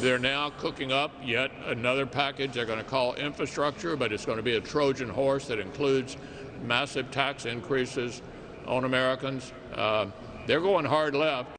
They're now cooking up yet another package they're going to call infrastructure, but it's going to be a Trojan horse that includes massive tax increases on Americans. They're going hard left.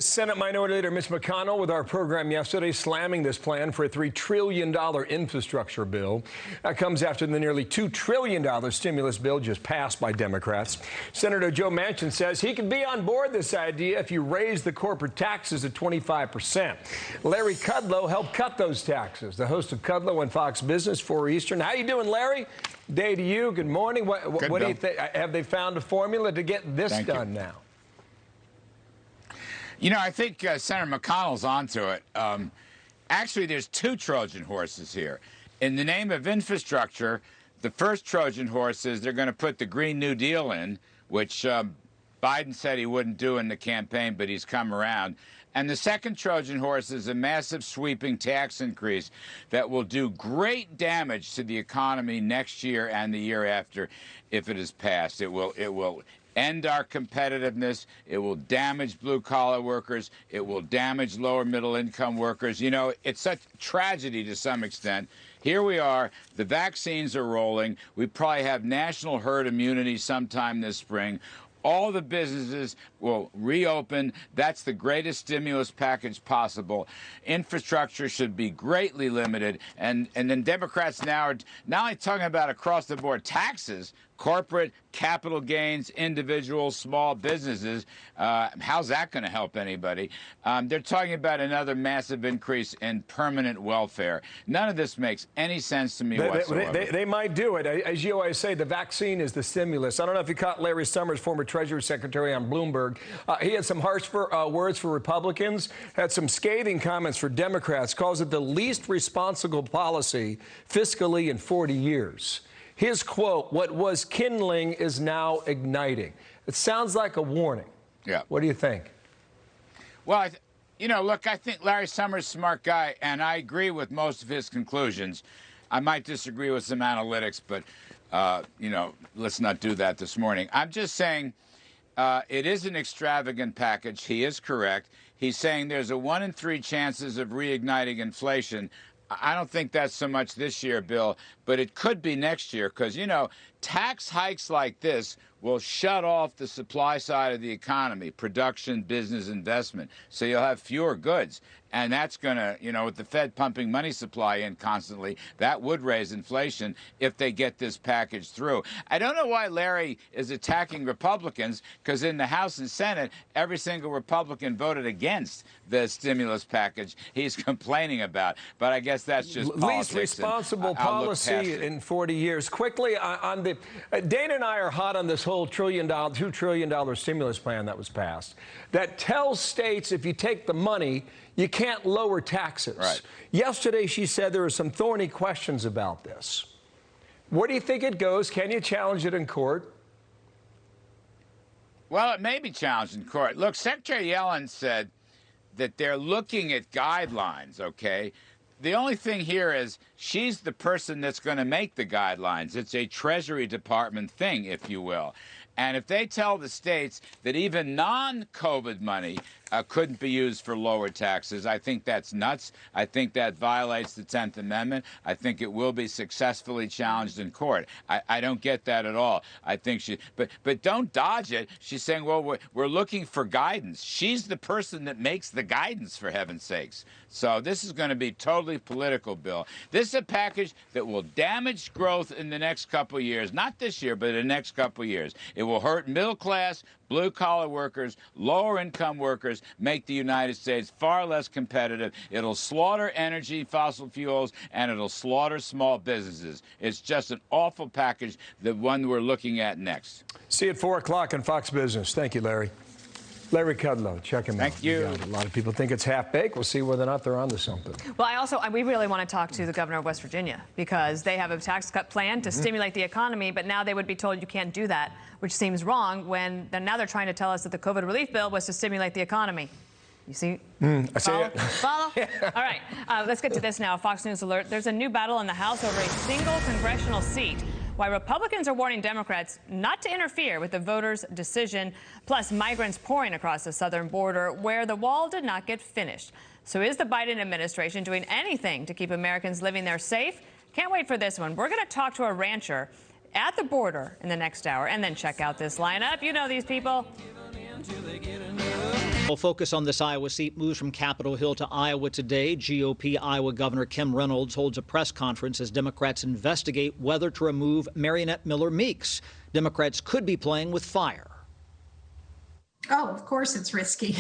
Senate Minority Leader Mitch McConnell with our program yesterday slamming this plan for a $3 trillion infrastructure bill. That comes after the nearly $2 trillion stimulus bill just passed by Democrats. Senator Joe Manchin says he can be on board this idea if you raise the corporate taxes to 25%. Larry Kudlow helped cut those taxes. The host of Kudlow on Fox Business 4 Eastern. How you doing, Larry? Day to you. Good morning. What do you think? Have they found a formula to get this done now? You know, I think Senator McConnell's onto it. Actually, there's two Trojan horses here. In the name of infrastructure, the first Trojan horse is they're going to put the Green New Deal in, which Biden said he wouldn't do in the campaign, but he's come around. And the second Trojan horse is a massive sweeping tax increase that will do great damage to the economy next year and the year after if it is passed. It will end our competitiveness. It will damage blue-collar workers. It will damage lower middle-income workers. You know, it's such tragedy to some extent. Here we are. The vaccines are rolling. We probably have national herd immunity sometime this spring. All the businesses will reopen. That's the greatest stimulus package possible. Infrastructure should be greatly limited. And then Democrats now are not only talking about across-the-board taxes, corporate, capital gains, individuals, small businesses. How's that going to help anybody? They're talking about another massive increase in permanent welfare. None of this makes any sense to me whatsoever. They might do it. As you always say, the vaccine is the stimulus. I don't know if you caught Larry Summers, former Treasury Secretary on Bloomberg. He had some harsh words for Republicans, had some scathing comments for Democrats, calls it the least responsible policy fiscally in 40 years. His quote, "What was kindling is now igniting." It sounds like a warning. Yeah. What do you think? Well, you know, look, I think Larry Summers is a smart guy, and I agree with most of his conclusions. I might disagree with some analytics, but, you know, let's not do that this morning. I'm just saying it is an extravagant package. He is correct. He's saying there's a 1 in 3 chances of reigniting inflation. I don't think that's so much this year, Bill, but it could be next year because, you know, tax hikes like this will shut off the supply side of the economy, production, business, investment. So you'll have fewer goods. And that's going to, you know, with the Fed pumping money supply in constantly, that would raise inflation if they get this package through. I don't know why Larry is attacking Republicans, because in the House and Senate, every single Republican voted against the stimulus package he's complaining about. But I guess that's just politics. Least responsible policy in 40 years. Quickly, on the Dana and I are hot on this whole $2 trillion stimulus plan that was passed that tells states if you take the money, you can't lower taxes. Right. Yesterday, she said there were some thorny questions about this. Where do you think it goes? Can you challenge it in court? Well, it may be challenged in court. Look, Secretary Yellen said that they're looking at guidelines, okay? The only thing here is she's the person that's going to make the guidelines. It's a Treasury Department thing, if you will. And if they tell the states that even non-COVID money couldn't be used for lower taxes, I think that's nuts. I think that violates the 10th Amendment. I think it will be successfully challenged in court. I don't get that at all. I think but don't dodge it. She's saying, well, we're looking for guidance. She's the person that makes the guidance, for heaven's sakes. So this is going to be totally political, Bill. This is a package that will damage growth in the next couple of years. Not this year, but in the next couple of years. It will hurt middle-class, blue-collar workers, lower-income workers, make the United States far less competitive. It'll slaughter energy, fossil fuels, and it'll slaughter small businesses. It's just an awful package, the one we're looking at next. See you at 4 o'clock on Fox Business. Thank you, Larry. Larry Kudlow, check him out. Thank you. A lot of people think it's half-baked. We'll see whether or not they're onto something. Well, we really want to talk to the governor of West Virginia because they have a tax cut plan to stimulate the economy, but now they would be told you can't do that, which seems wrong when now they're trying to tell us that the COVID relief bill was to stimulate the economy. You see? I see it. Follow? All right. Let's get to this now. Fox News alert. There's a new battle in the House over a single congressional seat. Why Republicans are warning Democrats not to interfere with the voters' decision, plus migrants pouring across the southern border where the wall did not get finished. So is the Biden administration doing anything to keep Americans living there safe? Can't wait for this one. We're going to talk to a rancher at the border in the next hour, and then check out this lineup. You know these people. We'll focus on this Iowa seat moves from Capitol Hill to Iowa today. GOP Iowa Governor Kim Reynolds holds a press conference as Democrats investigate whether to remove Marionette Miller Meeks. Democrats could be playing with fire. Oh, of course it's risky.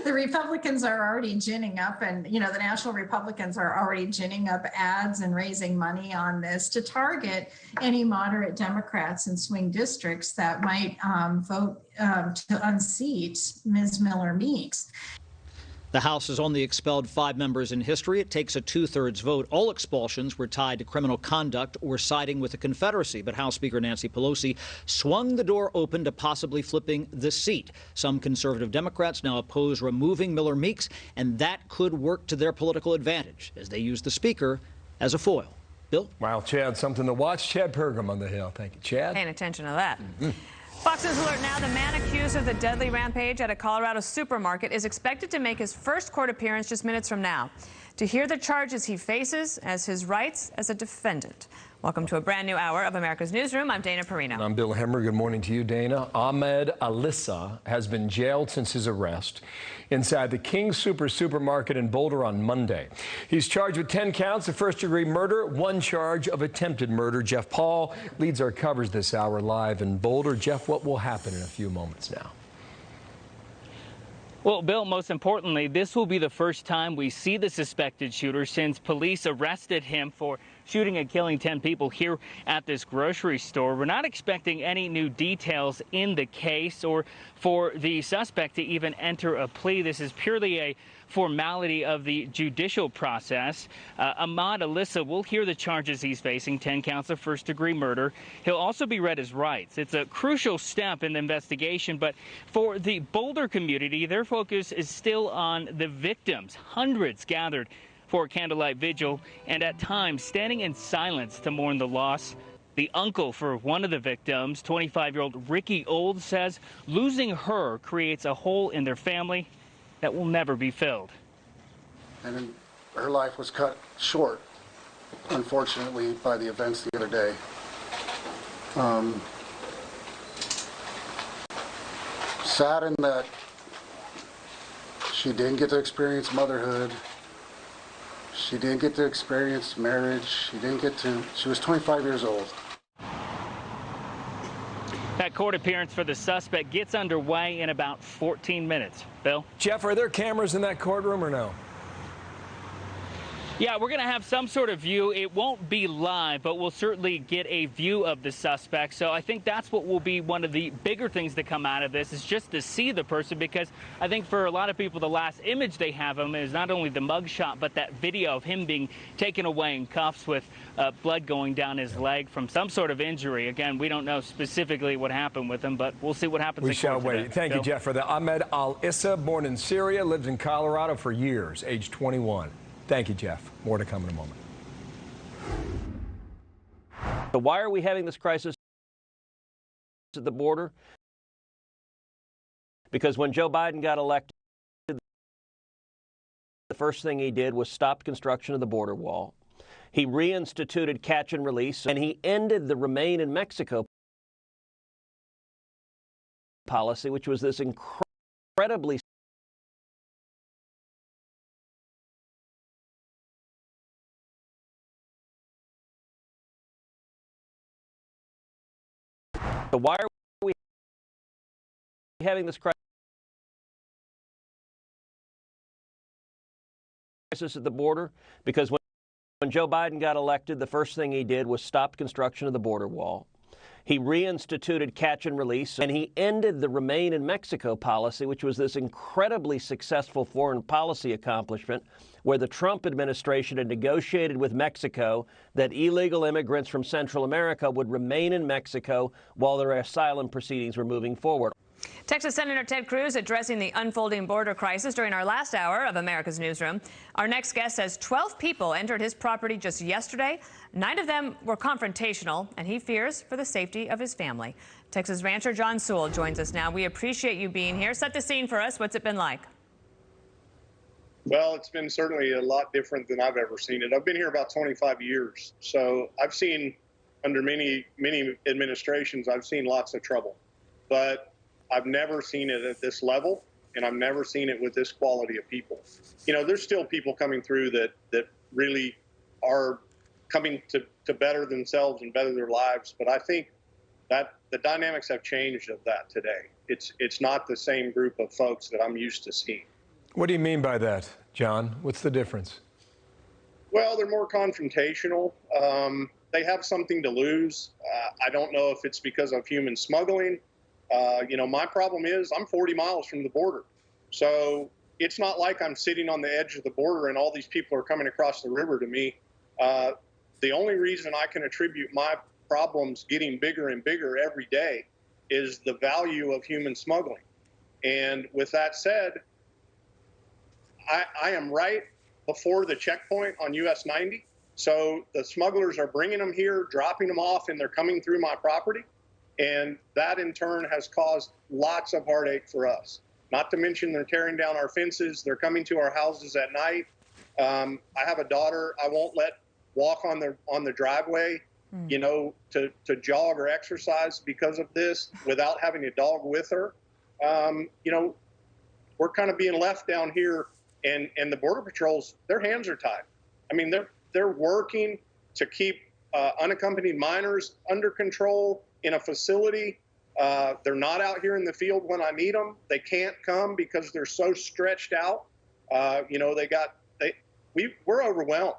The Republicans are already ginning up, and, the national Republicans are already ginning up ads and raising money on this to target any moderate Democrats in swing districts that might vote to unseat Ms. Miller Meeks. The House has only expelled 5 members in history. It takes a 2/3 vote. All expulsions were tied to criminal conduct or siding with the Confederacy. But House Speaker Nancy Pelosi swung the door open to possibly flipping the seat. Some conservative Democrats now oppose removing Miller Meeks, and that could work to their political advantage as they use the Speaker as a foil. Bill? Wow, Chad, something to watch. Chad Pergam on the Hill. Thank you, Chad. Paying attention to that. Fox News alert now. The man accused of the deadly rampage at a Colorado supermarket is expected to make his first court appearance just minutes from now to hear the charges he faces as his rights as a defendant. Welcome to a brand new hour of America's Newsroom. I'm Dana Perino. And I'm Bill Hemmer. Good morning to you, Dana. Ahmed Alissa has been jailed since his arrest inside the King supermarket in Boulder on Monday. He's charged with 10 counts of first-degree murder, 1 charge of attempted murder. Jeff Paul leads our coverage this hour live in Boulder. Jeff, what will happen in a few moments now? Well, Bill, most importantly, this will be the first time we see the suspected shooter since police arrested him for shooting and killing 10 people here at this grocery store. We're not expecting any new details in the case or for the suspect to even enter a plea. This is purely a formality of the judicial process. Ahmed Alissa will hear the charges he's facing, 10 counts of first-degree murder. He'll also be read his rights. It's a crucial step in the investigation, but for the Boulder community, their focus is still on the victims. Hundreds gathered for a candlelight vigil and at times standing in silence to mourn the loss. The uncle for one of the victims, 25-year-old Ricky Old, says losing her creates a hole in their family that will never be filled. And then her life was cut short, unfortunately, by the events the other day. Saddened that she didn't get to experience motherhood. She didn't get to experience marriage. She was 25 years old. That court appearance for the suspect gets underway in about 14 minutes. Bill? Jeff, are there cameras in that courtroom or no? Yeah, we're going to have some sort of view. It won't be live, but we'll certainly get a view of the suspect. So I think that's what will be one of the bigger things to come out of this, is just to see the person, because I think for a lot of people, the last image they have of him is not only the mugshot, but that video of him being taken away in cuffs with blood going down his leg from some sort of injury. Again, we don't know specifically what happened with him, but we'll see what happens. We shall wait. Thank you, Jeff, for that. Ahmed Alissa, born in Syria, lives in Colorado for years, age 21. Thank you, Jeff. More to come in a moment. So why are we having this crisis at the border? Because when Joe Biden got elected, the first thing he did was stop construction of the border wall. He reinstituted catch and release, and he ended the Remain in Mexico policy, which was this incredibly So why are we having this crisis at the border? Because when Joe Biden got elected, the first thing he did was stop construction of the border wall. He reinstituted catch and release, and he ended the Remain in Mexico policy, which was this incredibly successful foreign policy accomplishment where the Trump administration had negotiated with Mexico that illegal immigrants from Central America would remain in Mexico while their asylum proceedings were moving forward. Texas Senator Ted Cruz addressing the unfolding border crisis during our last hour of America's Newsroom. Our next guest says 12 people entered his property just yesterday. 9 of them were confrontational, and he fears for the safety of his family. Texas rancher John Sewell joins us now. We appreciate you being here. Set the scene for us. What's it been like? Well, it's been certainly a lot different than I've ever seen it. I've been here about 25 years, so I've seen under many administrations, I've seen lots of trouble, but I've never seen it at this level, and I've never seen it with this quality of people. You know, there's still people coming through that really are coming to better themselves and better their lives, but I think that the dynamics have changed of that today. It's not the same group of folks that I'm used to seeing. What do you mean by that, John? What's the difference? Well, they're more confrontational. They have something to lose. I don't know if it's because of human smuggling. You know, my problem is I'm 40 miles from the border. So it's not like I'm sitting on the edge of the border and all these people are coming across the river to me. The only reason I can attribute my problems getting bigger and bigger every day is the value of human smuggling. And with that said, I am right before the checkpoint on US 90. So the smugglers are bringing them here, dropping them off, and they're coming through my property. And that in turn has caused lots of heartache for us. Not to mention they're tearing down our fences. They're coming to our houses at night. I have a daughter I won't let walk on the driveway, you know, to jog or exercise because of this without having a dog with her. You know, we're kind of being left down here. And the Border Patrols, their hands are tied. I mean, they're working to keep unaccompanied minors under control in a facility. They're not out here in the field when I need them. They can't come because they're so stretched out. You know, we're overwhelmed.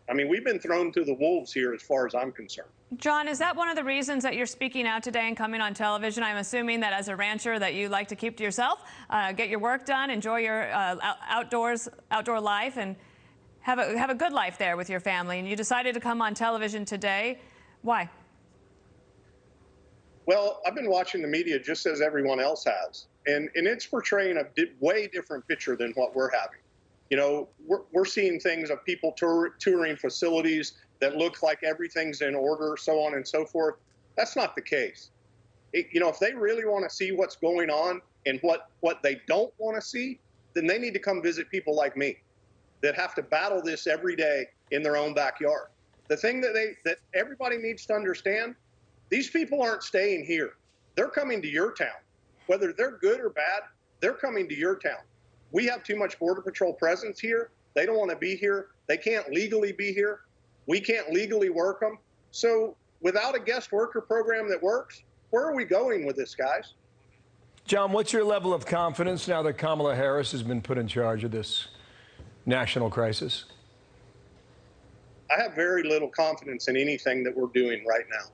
I mean, we've been thrown to the wolves here as far as I'm concerned. John, is that one of the reasons that you're speaking out today and coming on television? I'm assuming that as a rancher that you like to keep to yourself, get your work done, enjoy your outdoor life, and have a good life there with your family. And you decided to come on television today. Why? Well, I've been watching the media just as everyone else has, and it's portraying a way different picture than what we're having. You know, we're seeing things of people touring facilities that look like everything's in order, so on and so forth. That's not the case. You know, if they really want to see what's going on and what they don't want to see, then they need to come visit people like me that have to battle this every day in their own backyard. The thing that everybody needs to understand, these people aren't staying here. They're coming to your town. Whether they're good or bad, they're coming to your town. We have too much Border Patrol presence here. They don't want to be here. They can't legally be here. We can't legally work them. So without a guest worker program that works, where are we going with this, guys? John, what's your level of confidence now that Kamala Harris has been put in charge of this national crisis? I have very little confidence in anything that we're doing right now.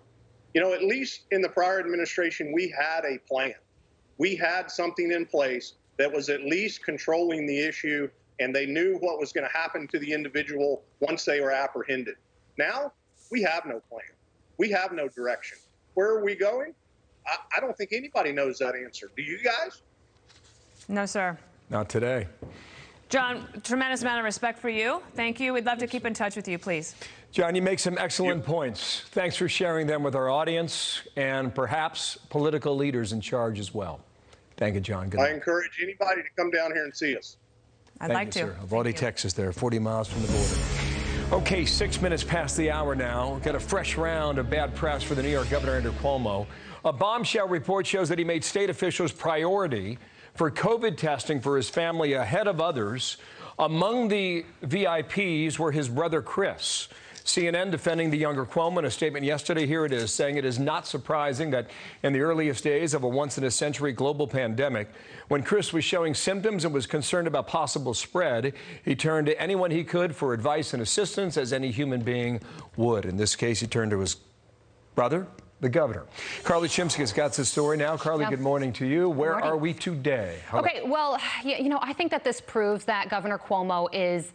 You know, at least in the prior administration, we had a plan. We had something in place that was at least controlling the issue, and they knew what was going to happen to the individual once they were apprehended. Now, we have no plan. We have no direction. Where are we going? I don't think anybody knows that answer. Do you guys? No, sir. Not today. John, tremendous amount of respect for you. Thank you. We'd love to keep in touch with you, please. John, you make some excellent points. Thanks for sharing them with our audience and perhaps political leaders in charge as well. Thank you, John. Good night. I encourage anybody to come down here and see us. I'd like to. Sir. Uvalde, Texas, there, 40 miles from the border. Okay, 6 minutes past the hour now. Got a fresh round of bad press for the New York Governor, Andrew Cuomo. A bombshell report shows that he made state officials priority for COVID testing for his family ahead of others. Among the VIPs were his brother Chris. CNN defending the younger Cuomo in a statement yesterday. Here it is, saying it is not surprising that in the earliest days of a once-in-a-century global pandemic, when Chris was showing symptoms and was concerned about possible spread, he turned to anyone he could for advice and assistance, as any human being would. In this case, he turned to his brother, the governor. Carly Chimsky's got the story now. Carly, good morning to you. Where are we today? Okay, well, you know, I think that this proves that Governor Cuomo is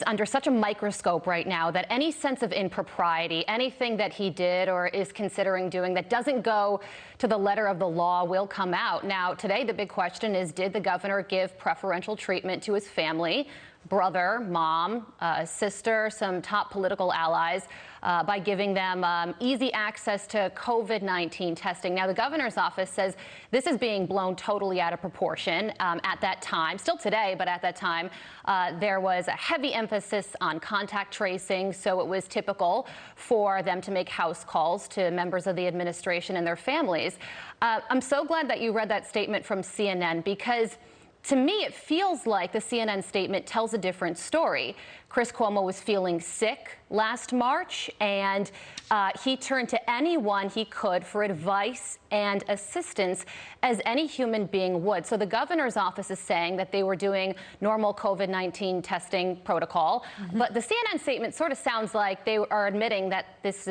under such a microscope right now that any sense of impropriety, anything that he did or is considering doing that doesn't go to the letter of the law will come out. Now, today, the big question is, did the governor give preferential treatment to his family brother, mom, sister, some top political allies by giving them easy access to COVID-19 testing. Now, the governor's office says this is being blown totally out of proportion. At that time, still today, but at that time, there was a heavy emphasis on contact tracing, so it was typical for them to make house calls to members of the administration and their families. I'm so glad that you read that statement from CNN, because to me, it feels like the CNN statement tells a different story. Chris Cuomo was feeling sick last March, and he turned to anyone he could for advice and assistance, as any human being would. So the governor's office is saying that they were doing normal COVID-19 testing protocol, but the CNN statement sort of sounds like they are admitting that this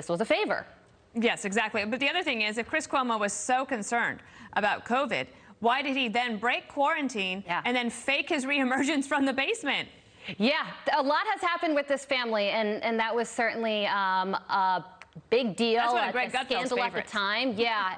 was a favor. Yes, exactly. But the other thing is, if Chris Cuomo was so concerned about COVID, why did he then break quarantine and then fake his reemergence from the basement? Yeah, a lot has happened with this family, and that was certainly a big deal. That's one of a Greg Gutfeld's scandal at the time. Yeah,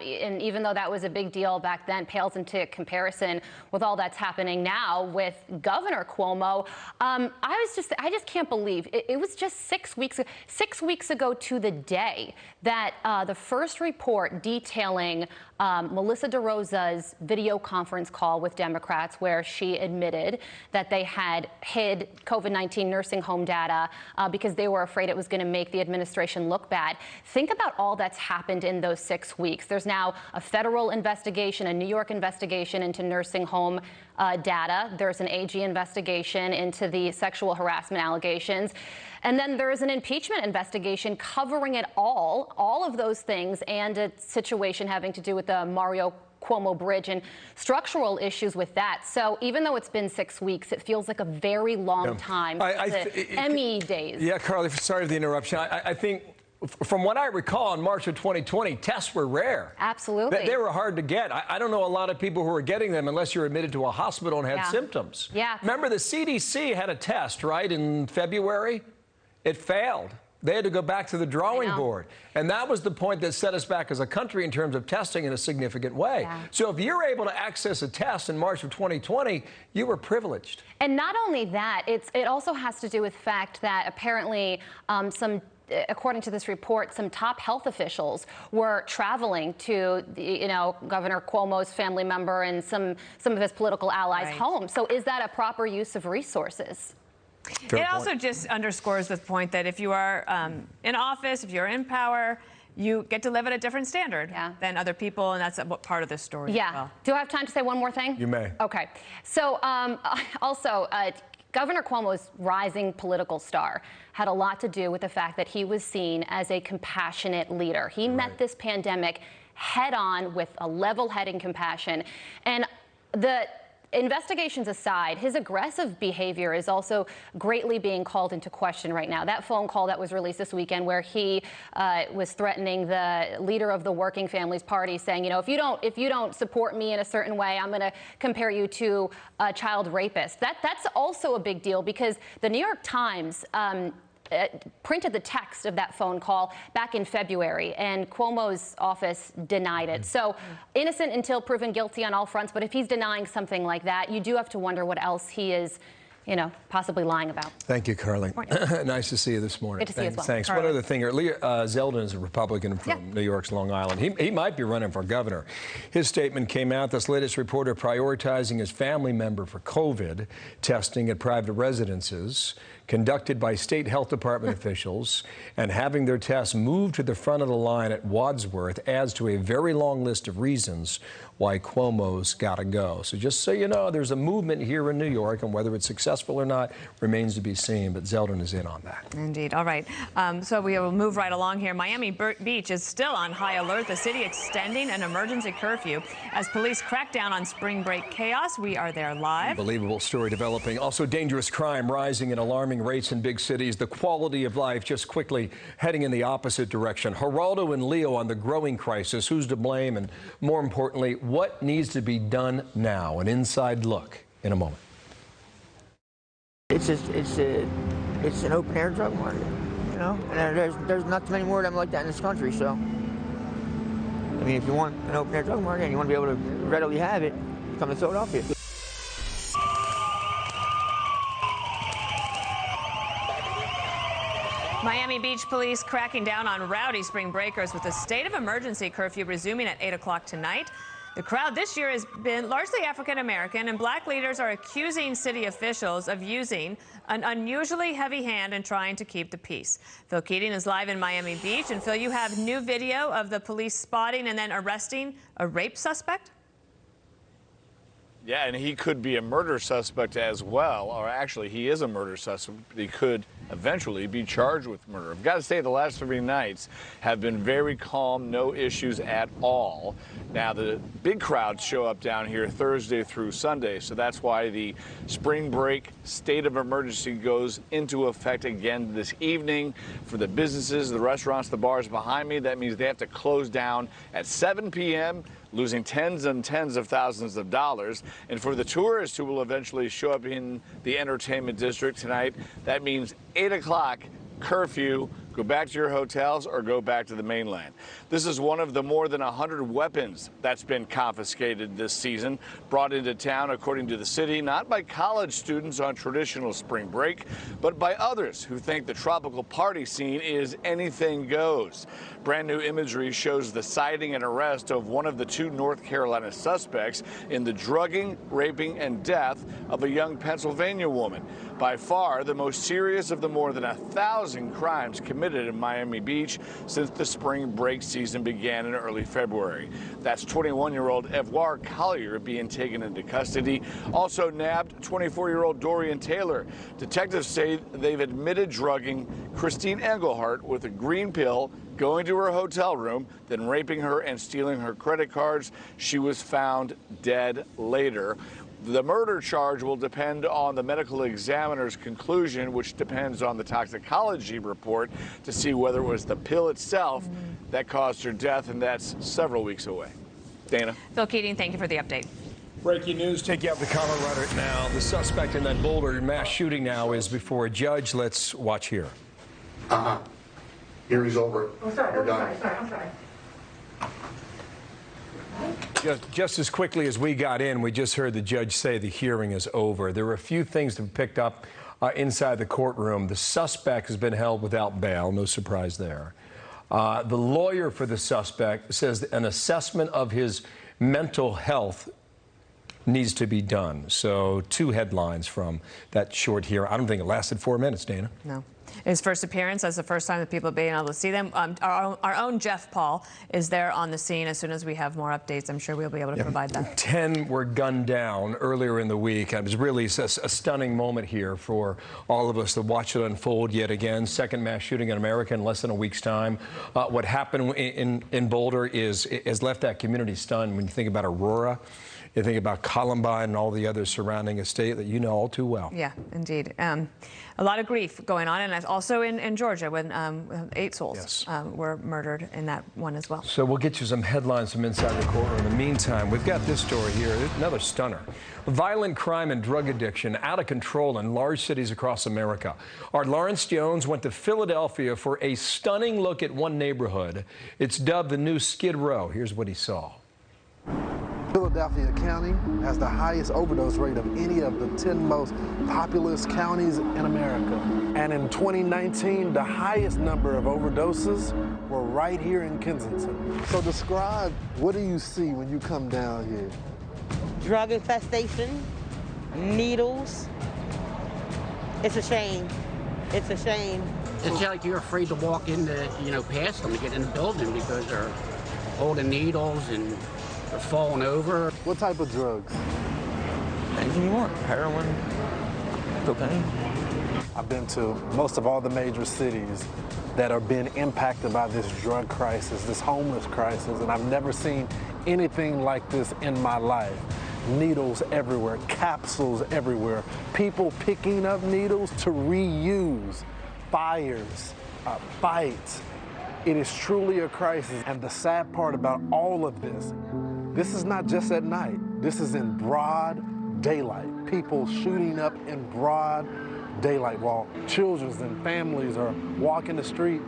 and even though that was a big deal back then, pales into comparison with all that's happening now with Governor Cuomo. I just can't believe it was just 6 weeks ago to the day that the first report detailing Melissa DeRosa's video conference call with Democrats, where she admitted that they had hid COVID-19 nursing home data because they were afraid it was going to make the administration look bad. Think about all that's happened in those 6 weeks. There's now a federal investigation, a New York investigation into nursing home data. There's an AG investigation into the sexual harassment allegations. And then there is an impeachment investigation covering it all of those things, and a situation having to do with the Mario Cuomo Bridge and structural issues with that. So even though it's been 6 weeks, it feels like a very long time. Emmy days. Yeah, Carly, sorry for the interruption. I think from what I recall, in March of 2020, tests were rare. Absolutely. They were hard to get. I don't know a lot of people who were getting them unless you're admitted to a hospital and had symptoms. Yeah. Remember, the CDC had a test, right, in February? It failed. They had to go back to the drawing board. And that was the point that set us back as a country in terms of testing in a significant way. Yeah. So if you're able to access a test in March of 2020, you were privileged. And not only that, it also has to do with the fact that apparently according to this report, some top health officials were traveling to, Governor Cuomo's family member and some of his political allies' homes. So is that a proper use of resources? It also just underscores the point that if you are in office, if you're in power, you get to live at a different standard than other people, and that's what part of this story as well. Do I have time to say one more thing? You may. Okay. So also, Governor Cuomo's rising political star had a lot to do with the fact that he was seen as a compassionate leader. He met this pandemic head on with a level-headed compassion. And the investigations aside, his aggressive behavior is also greatly being called into question right now. That phone call that was released this weekend, where he was threatening the leader of the Working Families Party, saying, if you don't support me in a certain way, I'm going to compare you to a child rapist. That's also a big deal, because the New York Times printed the text of that phone call back in February, and Cuomo's office denied it. So innocent until proven guilty on all fronts, but if he's denying something like that, you do have to wonder what else he is, possibly lying about. Thank you, Carly. Nice to see you this morning. Good to see you as well. Thanks. Carly. One other thing here. Zeldin is a Republican from New York's Long Island. He might be running for governor. His statement came out. This latest reporter prioritizing his family member for COVID testing at private residences conducted by state health department officials, and having their tests moved to the front of the line at Wadsworth adds to a very long list of reasons why Cuomo's got to go. So just so you know, there's a movement here in New York, and whether it's successful or not remains to be seen, but Zeldin is in on that. Indeed. All right. So we will move right along here. Miami Beach is still on high alert. The city extending an emergency curfew as police crack down on spring break chaos. We are there live. Unbelievable story developing. Also, dangerous crime rising in alarming rates in big cities. The quality of life just quickly heading in the opposite direction. Geraldo and Leo on the growing crisis. Who's to blame? And more importantly, what needs to be done now? An inside look in a moment. It's an open air drug market, and there's not too many more of them like that in this country. So, I mean, if you want an open air drug market and you want to be able to readily have it, come to Philadelphia. Miami Beach police cracking down on rowdy spring breakers with a state of emergency curfew resuming at 8 o'clock tonight. The crowd this year has been largely African-American, and black leaders are accusing city officials of using an unusually heavy hand in trying to keep the peace. Phil Keating is live in Miami Beach. And Phil, you have new video of the police spotting and then arresting a rape suspect? Yeah, and he could be a murder suspect as well, or actually he is a murder suspect. He could eventually be charged with murder. I've got to say the last 3 nights have been very calm, no issues at all. Now the big crowds show up down here Thursday through Sunday, so that's why the spring break state of emergency goes into effect again this evening for the businesses, the restaurants, the bars behind me. That means they have to close down at 7 p.m., losing tens and tens of thousands of dollars. And for the tourists who will eventually show up in the entertainment district tonight, that means 8 o'clock curfew. Go back to your hotels or go back to the mainland. This is one of the more than 100 weapons that's been confiscated this season, brought into town, according to the city, not by college students on traditional spring break, but by others who think the tropical party scene is anything goes. Brand new imagery shows the sighting and arrest of one of the 2 North Carolina suspects in the drugging, raping, and death of a young Pennsylvania woman. By far the most serious of the more than 1,000 crimes committed in Miami Beach since the spring break season began in early February. That's 21-year-old Evoir Collier being taken into custody. Also nabbed 24-year-old Dorian Taylor. Detectives say they've admitted drugging Christine Engelhardt with a green pill, going to her hotel room, then raping her and stealing her credit cards. She was found dead later. The murder charge will depend on the medical examiner's conclusion, which depends on the toxicology report to see whether it was the pill itself that caused her death, and that's several weeks away. Dana. Phil Keating, thank you for the update. Breaking news, take you out to Colorado now. The suspect in that Boulder mass shooting now is before a judge. Let's watch here. Hearing's over. I'm sorry. I'm sorry. Just as quickly as we got in, we just heard the judge say the hearing is over. There were a few things that we picked up inside the courtroom. The suspect has been held without bail. No surprise there. The lawyer for the suspect says an assessment of his mental health needs to be done. So 2 headlines from that short hearing. I don't think it lasted 4 minutes, Dana. No. His first appearance, that's the first time that people have been able to see them. Our own Jeff Paul is there on the scene. As soon as we have more updates, I'm sure we'll be able to provide that. 10 were gunned down earlier in the week. It was really a stunning moment here for all of us to watch it unfold yet again. Second mass shooting in America in less than a week's time. What happened in Boulder has left that community stunned. When you think about Aurora, you think about Columbine and all the others surrounding a state that you know all too well. Yeah, indeed. A lot of grief going on, and also in Georgia when 8 souls were murdered in that one as well. So we'll get you some headlines from inside the courtroom. In the meantime, we've got this story here, another stunner. Violent crime and drug addiction out of control in large cities across America. Our Lawrence Jones went to Philadelphia for a stunning look at one neighborhood. It's dubbed the new Skid Row. Here's what he saw. Philadelphia County has the highest overdose rate of any of the 10 most populous counties in America. And in 2019, the highest number of overdoses were right here in Kensington. So describe, what do you see when you come down here? Drug infestation, needles. It's a shame. It's a shame. It's like you're afraid to walk past them to get in the building because they're holding needles and they're falling over. What type of drugs? Anything you want. Heroin, cocaine. I've been to most of all the major cities that are being impacted by this drug crisis, this homeless crisis, and I've never seen anything like this in my life. Needles everywhere, capsules everywhere, people picking up needles to reuse, fires, fights. It is truly a crisis, and the sad part about all of this is not just at night. This is in broad daylight. People shooting up in broad daylight while children and families are walking the street.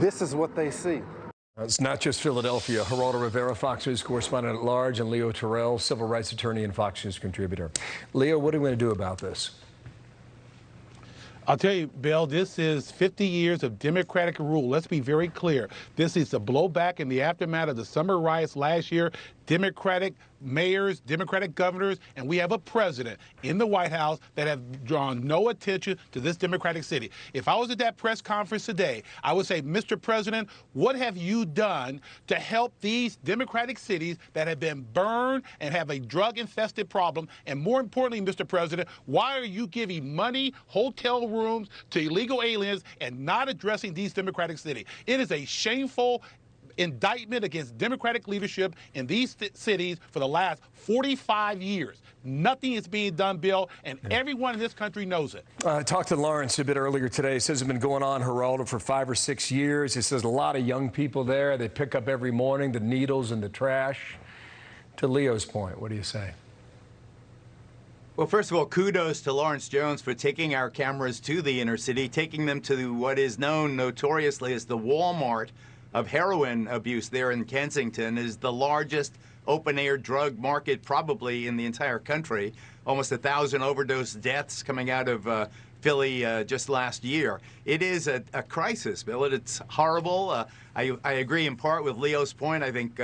This is what they see. It's not just Philadelphia. Geraldo Rivera, Fox News correspondent at large, and Leo Terrell, civil rights attorney and Fox News contributor. Leo, what are we going to do about this? I'll tell you, Bill, this is 50 years of Democratic rule. Let's be very clear. This is a blowback in the aftermath of the summer riots last year. Democratic mayors, Democratic governors, and we have a president in the White House that have drawn no attention to this Democratic city. If I was at that press conference today, I would say, Mr. President, what have you done to help these Democratic cities that have been burned and have a drug-infested problem? And more importantly, Mr. President, why are you giving money, hotel rooms to illegal aliens and not addressing these Democratic cities? It is a shameful indictment against Democratic leadership in these cities for the last 45 years. Nothing is being done, Bill, and everyone in this country knows it. I talked to Lawrence a bit earlier today. He says it's been going on, Geraldo, for 5 or 6 years. He says a lot of young people there. They pick up every morning the needles and the trash. To Leo's point, what do you say? Well, first of all, kudos to Lawrence Jones for taking our cameras to the inner city, taking them to what is known notoriously as the Walmart of heroin abuse there in Kensington. Is the largest open-air drug market probably in the entire country. Almost 1,000 overdose deaths coming out of Philly just last year. It is a crisis, Bill. It's horrible. I agree in part with Leo's point. I think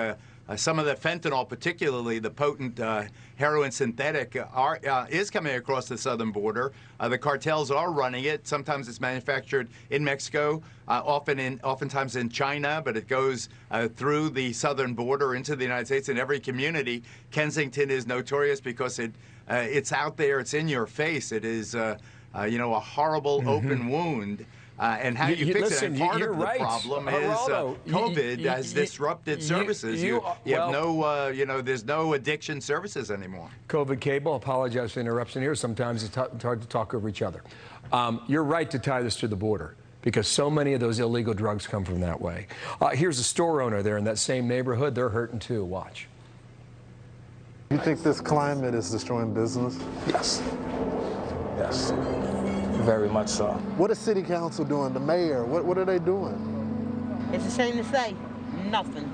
some of the fentanyl, particularly the potent heroin synthetic, is coming across the southern border. The cartels are running it. Sometimes it's manufactured in Mexico, oftentimes in China, but it goes through the southern border into the United States in every community. Kensington is notorious because it's out there. It's in your face. It is, a horrible open wound. And how you fix it, and part of the problem is COVID has disrupted services. You have no, there's no addiction services anymore. COVID cable, apologize for the interruption here. Sometimes it's hard to talk over each other. You're right to tie this to the border because so many of those illegal drugs come from that way. Here's a store owner there in that same neighborhood. They're hurting too. Watch. You think this climate is destroying business? Yes. Yes. Very much so. What is city council doing? The mayor, what are they doing? It's a shame to say, nothing.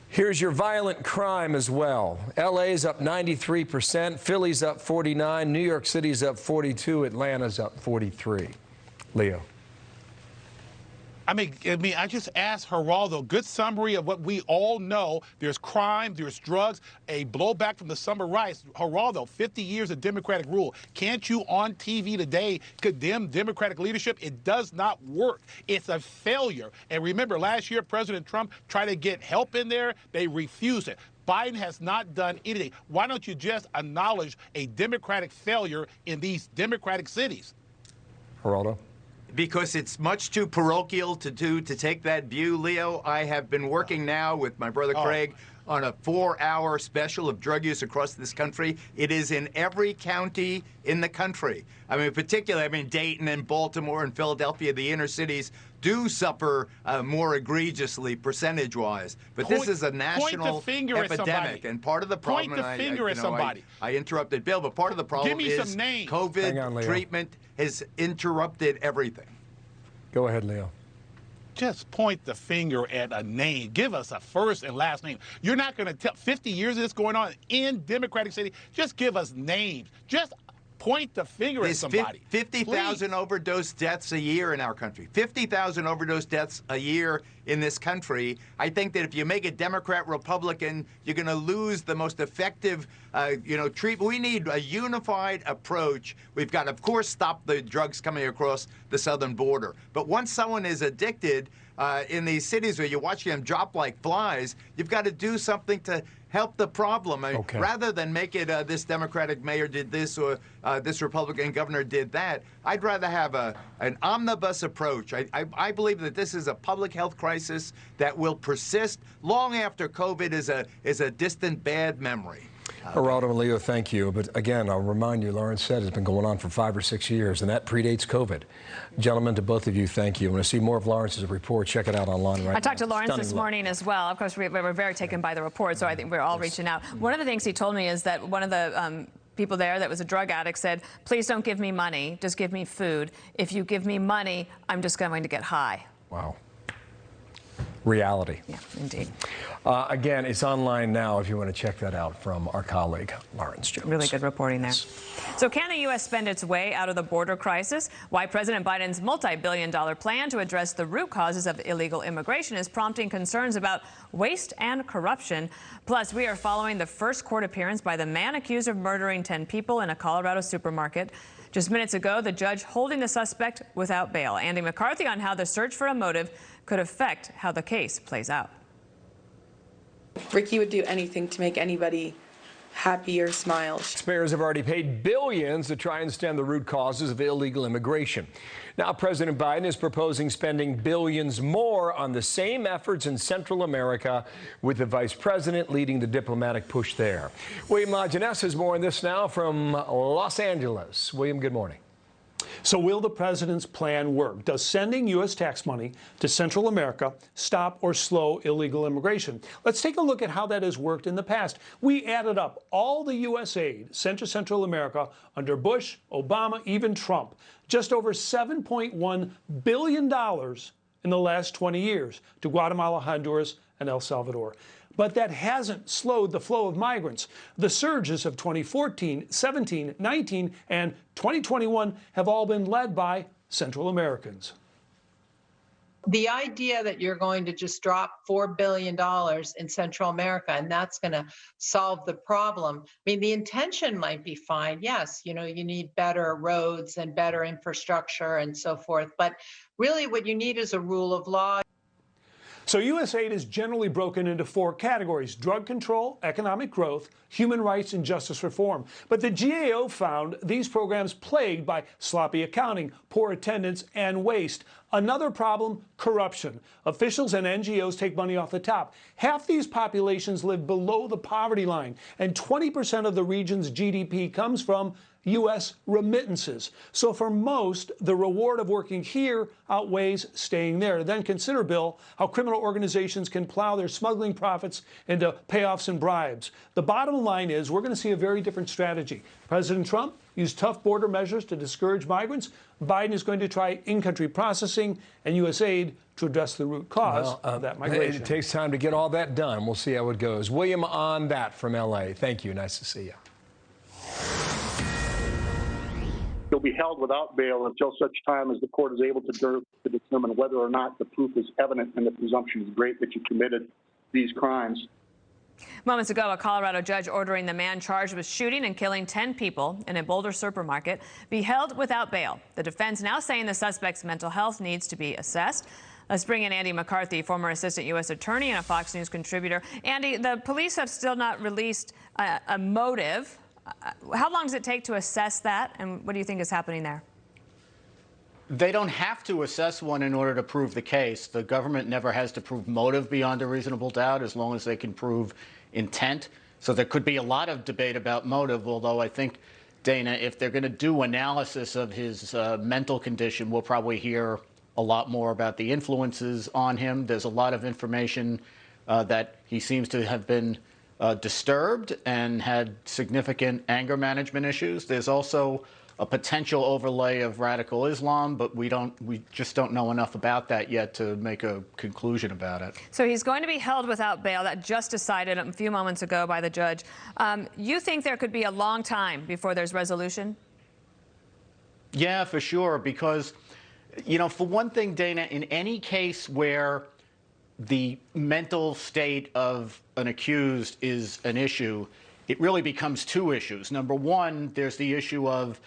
Here's your violent crime as well. LA's up 93%, Philly's up 49%, New York City's up 42%, Atlanta's up 43%. Leo. I mean, I just asked Geraldo, good summary of what we all know. There's crime, there's drugs, a blowback from the summer riots. Geraldo, 50 years of Democratic rule. Can't you on TV today condemn Democratic leadership? It does not work. It's a failure. And remember, last year, President Trump tried to get help in there. They refused it. Biden has not done anything. Why don't you just acknowledge a Democratic failure in these Democratic cities? Geraldo? Because it's much too parochial to take that view, Leo. I have been working now with my brother Craig on a 4-hour special of drug use across this country. It is in every county in the country. I mean, particularly, Dayton and Baltimore and Philadelphia, the inner cities, do suffer more egregiously percentage-wise. But this is a national epidemic, and part of the problem. Point the finger at somebody. I interrupted Bill, but part of the problem is COVID treatment has interrupted everything. Go ahead, Leo. Just point the finger at a name. Give us a first and last name. You're not going to tell 50 years of this going on in Democratic City. Just give us names. Just point the finger at somebody. 50,000 overdose deaths a year in our country. 50,000 overdose deaths a year in this country. I think that if you make a Democrat Republican, you're going to lose the most effective, treatment. We need a unified approach. We've got to, of course, stop the drugs coming across the southern border. But once someone is addicted in these cities where you're watching them drop like flies, you've got to do something to help the problem. Rather than make it this Democratic mayor did this or this Republican governor did that, I'd rather have an omnibus approach. I believe that this is a public health crisis that will persist long after COVID is a distant bad memory. Geraldo and Leo, thank you. But again, I'll remind you, Lawrence said it's been going on for 5 or 6 years, and that predates COVID. Gentlemen, to both of you, thank you. Want to see more of Lawrence's report? Check it out online right now. I talked to Lawrence this morning as well. Of course, we were very taken by the report, so I think we're all reaching out. One of the things he told me is that one of the people there that was a drug addict said, please don't give me money, just give me food. If you give me money, I'm just going to get high. Wow. reality. Yeah, indeed. Again, it's online now if you want to check that out from our colleague, Lawrence Jones. Really good reporting there. So can the U.S. spend its way out of the border crisis? Why President Biden's multi-billion-dollar plan to address the root causes of illegal immigration is prompting concerns about waste and corruption. Plus, we are following the first court appearance by the man accused of murdering 10 people in a Colorado supermarket. Just minutes ago, the judge holding the suspect without bail. Andy McCarthy on how the search for a motive could affect how the case plays out. Ricky would do anything to make anybody happy or smile. Taxpayers have already paid billions to try and stem the root causes of illegal immigration. Now, President Biden is proposing spending billions more on the same efforts in Central America, with the vice president leading the diplomatic push there. William Lajeunesse has more on this now from Los Angeles. William, good morning. So will the president's plan work? Does sending U.S. tax money to Central America stop or slow illegal immigration? Let's take a look at how that has worked in the past. We added up all the U.S. aid sent to Central America under Bush, Obama, even Trump. Just over $7.1 billion in the last 20 years to Guatemala, Honduras, and El Salvador. But that hasn't slowed the flow of migrants. The surges of 2014, 17, 19, and 2021 have all been led by Central Americans. The idea that you're going to just drop $4 billion in Central America and that's going to solve the problem. I mean, the intention might be fine. Yes, you know, you need better roads and better infrastructure and so forth. But really what you need is a rule of law. So U.S. aid is generally broken into 4 categories: drug control, economic growth, human rights, and justice reform. But the GAO found these programs plagued by sloppy accounting, poor attendance, and waste. Another problem, corruption. Officials and NGOs take money off the top. Half these populations live below the poverty line, and 20% of the region's GDP comes from U.S. remittances. So for most, the reward of working here outweighs staying there. Then consider, Bill, how criminal organizations can plow their smuggling profits into payoffs and bribes. The bottom line is we're going to see a very different strategy. President Trump used tough border measures to discourage migrants. Biden is going to try in-country processing and U.S. aid to address the root cause of that migration. It takes time to get all that done. We'll see how it goes. William, on that from L.A. Thank you. Nice to see you. He'll be held without bail until such time as the court is able to determine whether or not the proof is evident and the presumption is great that you committed these crimes. Moments ago, a Colorado judge ordering the man charged with shooting and killing 10 people in a Boulder supermarket be held without bail. The defense now saying the suspect's mental health needs to be assessed. Let's bring in Andy McCarthy, former assistant U.S. attorney and a Fox News contributor. Andy, the police have still not released a motive. How long does it take to assess that, and what do you think is happening there? They don't have to assess one in order to prove the case. The government never has to prove motive beyond a reasonable doubt as long as they can prove intent. So there could be a lot of debate about motive, although I think, Dana, if they're going to do analysis of his mental condition, we'll probably hear a lot more about the influences on him. There's a lot of information that he seems to have been disturbed and had significant anger management issues. There's also a potential overlay of radical Islam, but we just don't know enough about that yet to make a conclusion about it. So he's going to be held without bail. That just decided a few moments ago by the judge. You think there could be a long time before there's resolution? Yeah, for sure, because, you know, for one thing, Dana, in any case where the mental state of an accused is an issue, it really becomes 2 issues. Number one, there's the issue of,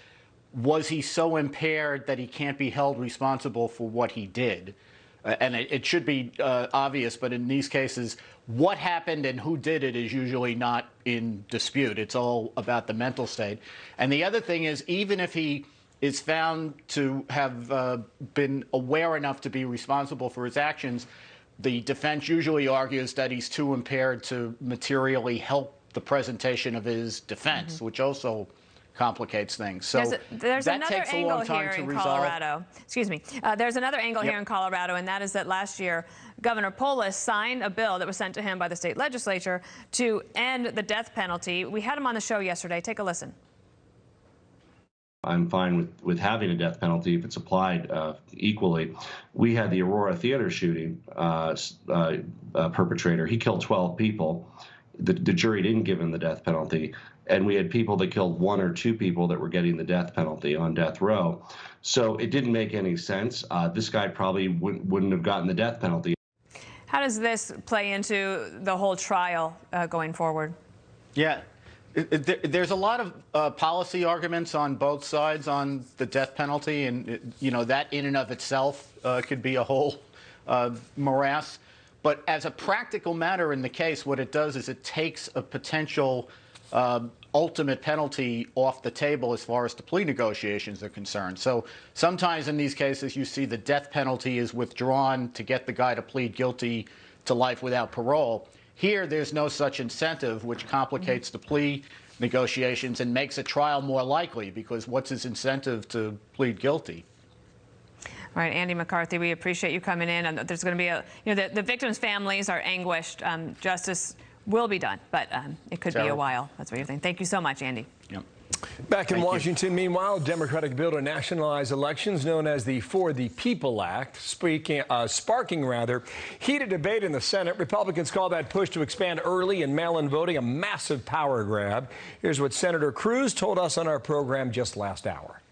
was he so impaired that he can't be held responsible for what he did? And it should be obvious, but in these cases, what happened and who did it is usually not in dispute. It's all about the mental state. And the other thing is, even if he is found to have been aware enough to be responsible for his actions, the defense usually argues that he's too impaired to materially help the presentation of his defense, which also complicates things. So there's that another takes a angle long time here to in resolve. Colorado. Excuse me. There's another angle here in Colorado, and that is that last year, Governor Polis signed a bill that was sent to him by the state legislature to end the death penalty. We had him on the show yesterday. Take a listen. I'm fine with having a death penalty if it's applied equally. We had the Aurora Theater shooting perpetrator. He killed 12 people. The jury didn't give him the death penalty. And we had people that killed 1 or 2 people that were getting the death penalty on death row. So it didn't make any sense. This guy probably wouldn't have gotten the death penalty. How does this play into the whole trial going forward? Yeah. There's a lot of policy arguments on both sides on the death penalty, and that in and of itself could be a whole morass. But as a practical matter in the case, what it does is it takes a potential ultimate penalty off the table as far as the plea negotiations are concerned. So sometimes in these cases you see the death penalty is withdrawn to get the guy to plead guilty to life without parole. Here, there's no such incentive, which complicates the plea negotiations and makes a trial more likely, because what's his incentive to plead guilty? All right, Andy McCarthy, we appreciate you coming in. And there's going to be the victims' families are anguished. Justice will be done, but it could be a while. That's what you're thinking. Thank you so much, Andy. Yep. Back in Washington, meanwhile, Democratic bill to nationalize elections known as the For the People Act, sparking heated debate in the Senate. Republicans call that push to expand early and mail-in voting a massive power grab. Here's what Senator Cruz told us on our program just last hour.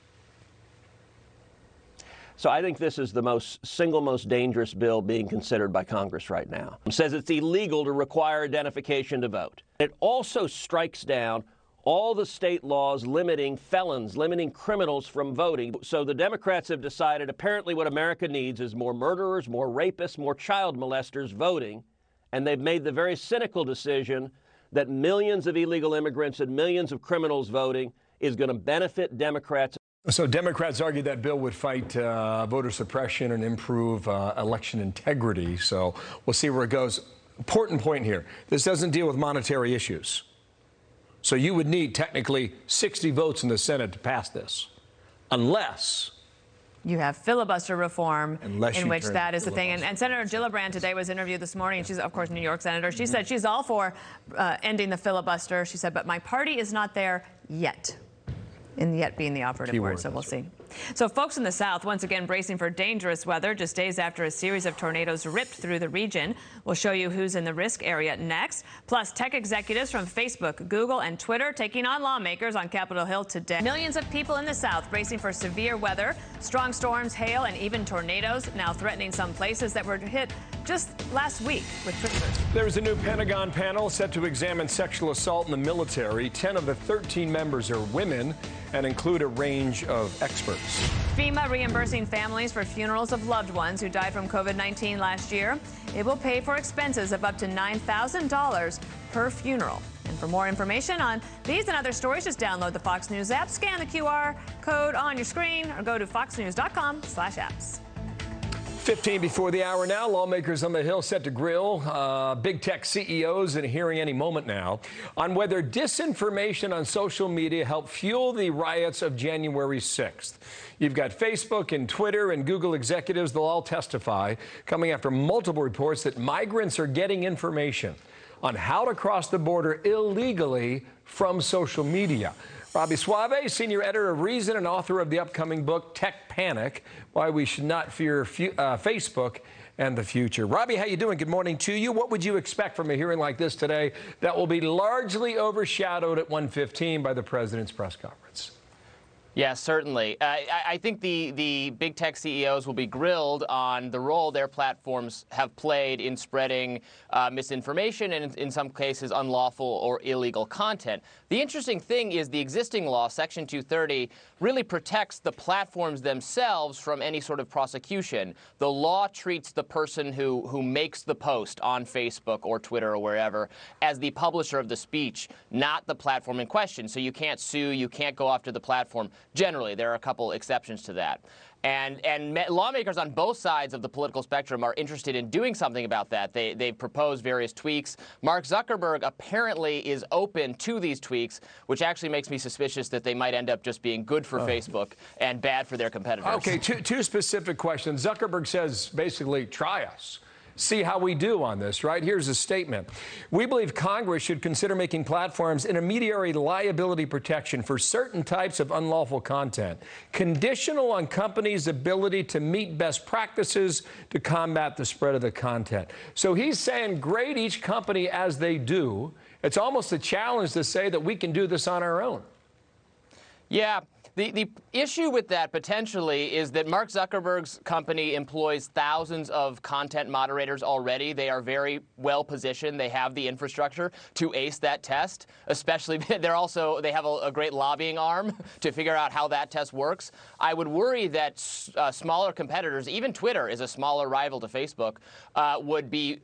So I think this is the single most dangerous bill being considered by Congress right now. It says it's illegal to require identification to vote. It also strikes down all the state laws limiting felons, limiting criminals from voting. So the Democrats have decided apparently what America needs is more murderers, more rapists, more child molesters voting. And they've made the very cynical decision that millions of illegal immigrants and millions of criminals voting is going to benefit Democrats. So Democrats argue that bill would fight voter suppression and improve election integrity. So we'll see where it goes. Important point here. This doesn't deal with monetary issues. So you would need technically 60 votes in the Senate to pass this, unless you have filibuster reform, in which that is the thing. And Senator Gillibrand today was interviewed this morning. She's, of course, New York senator. She said she's all for ending the filibuster. She said, but my party is not there yet. And yet being the operative word, so we'll see. So folks in the South once again bracing for dangerous weather just days after a series of tornadoes ripped through the region. We'll show you who's in the risk area next. Plus, tech executives from Facebook, Google, and Twitter taking on lawmakers on Capitol Hill today. Millions of people in the South bracing for severe weather. Strong storms, hail, and even tornadoes now threatening some places that were hit just last week with trippers. There's a new Pentagon panel set to examine sexual assault in the military. 10 of the 13 members are women and include a range of experts. FEMA reimbursing families for funerals of loved ones who died from COVID-19 last year. It will pay for expenses of up to $9,000 per funeral. And for more information on these and other stories, just download the Fox News app, scan the QR code on your screen, or go to foxnews.com/apps. 15 before the hour now. Lawmakers on the Hill set to grill big tech CEOs in a hearing any moment now on whether disinformation on social media helped fuel the riots of January 6th. You've got Facebook and Twitter and Google executives. They'll all testify, coming after multiple reports that migrants are getting information on how to cross the border illegally from social media. Robbie Suave, senior editor of Reason and author of the upcoming book, Tech Panic, Why We Should Not Fear Facebook and the Future. Robbie, how you doing? Good morning to you. What would you expect from a hearing like this today that will be largely overshadowed at 1:15 by the president's press conference? Yeah, certainly. I think the big tech CEOs will be grilled on the role their platforms have played in spreading misinformation and, in some cases, unlawful or illegal content. The interesting thing is the existing law, Section 230, really protects the platforms themselves from any sort of prosecution. The law treats the person who makes the post on Facebook or Twitter or wherever as the publisher of the speech, not the platform in question. So you can't sue, you can't go after the platform. Generally, there are a couple exceptions to that. And lawmakers on both sides of the political spectrum are interested in doing something about that. They've proposed various tweaks. Mark Zuckerberg apparently is open to these tweaks, which actually makes me suspicious that they might end up just being good for Facebook and bad for their competitors. Okay, two specific questions. Zuckerberg says basically, try us. see how we do on this, right? Here's a statement. We believe Congress should consider making platforms intermediary liability protection for certain types of unlawful content, conditional on companies' ability to meet best practices to combat the spread of the content. So he's saying grade each company as they do. It's almost a challenge to say that we can do this on our own. Yeah. The issue with that potentially is that Mark Zuckerberg's company employs thousands of content moderators already. They are very well positioned. They have the infrastructure to ace that test. Especially, they have a great lobbying arm to figure out how that test works. I would worry that smaller competitors, even Twitter is a smaller rival to Facebook, would be